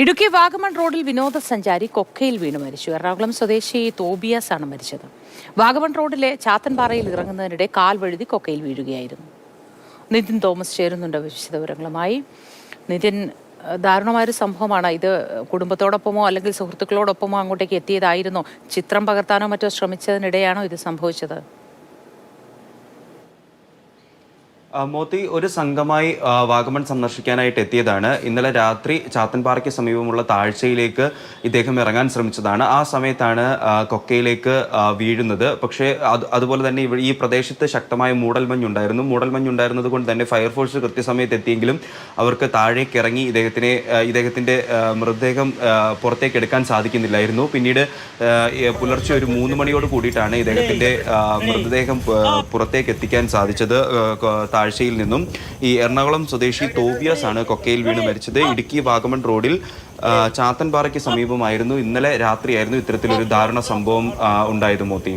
ഇടുക്കി വാഗമൺ റോഡിൽ വിനോദസഞ്ചാരി കൊക്കയിൽ വീണ് മരിച്ചു. എറണാകുളം സ്വദേശി തോബിയാസ് ആണ് മരിച്ചത്. വാഗമൺ റോഡിലെ ചാത്തൻപാറയിൽ ഇറങ്ങുന്നതിനിടെ കാൽ വഴുതി കൊക്കയിൽ വീഴുകയായിരുന്നു. നിതിൻ തോമസ് ചേരുന്നുണ്ട് വിശദവിവരങ്ങളുമായി. നിതിൻ, ദാരുണമായൊരു സംഭവമാണ് ഇത്. കുടുംബത്തോടൊപ്പമോ അല്ലെങ്കിൽ സുഹൃത്തുക്കളോടൊപ്പമോ അങ്ങോട്ടേക്ക് എത്തിയതായിരുന്നോ? ചിത്രം പകർത്താനോ മറ്റോ ശ്രമിച്ചതിനിടെയാണോ ഇത് സംഭവിച്ചത്? മോത്തി ഒരു സംഘമായി വാഗമൺ സന്ദർശിക്കാനായിട്ട് എത്തിയതാണ്. ഇന്നലെ രാത്രി ചാത്തൻപാറയ്ക്ക് സമീപമുള്ള താഴ്ചയിലേക്ക് ഇദ്ദേഹം ഇറങ്ങാൻ ശ്രമിച്ചതാണ്. ആ സമയത്താണ് കൊക്കയിലേക്ക് വീഴുന്നത്. പക്ഷേ അതുപോലെ തന്നെ ഈ പ്രദേശത്ത് ശക്തമായ മൂടൽമഞ്ഞുണ്ടായിരുന്നത് കൊണ്ട് തന്നെ ഫയർഫോഴ്സ് കൃത്യസമയത്ത് എത്തിയെങ്കിലും അവർക്ക് താഴേക്ക് ഇറങ്ങി ഇദ്ദേഹത്തിൻ്റെ മൃതദേഹം പുറത്തേക്ക് എടുക്കാൻ സാധിക്കുന്നില്ലായിരുന്നു. പിന്നീട് പുലർച്ചെ ഒരു 3 മണിയോട് കൂടിയിട്ടാണ് ഇദ്ദേഹത്തിൻ്റെ മൃതദേഹം പുറത്തേക്ക് എത്തിക്കാൻ സാധിച്ചത്. താഴ്ചയിൽ നിന്നും ഈ എറണാകുളം സ്വദേശി തോബിയാസ് ആണ് കൊക്കയിൽ വീണ് മരിച്ചത്. ഇടുക്കി വാഗമൺ റോഡിൽ ചാത്തൻപാറയ്ക്ക് സമീപമായിരുന്നു ഇന്നലെ രാത്രിയായിരുന്നു ഇത്തരത്തിലൊരു ദാരുണ സംഭവം ഉണ്ടായത്. മോത്തി.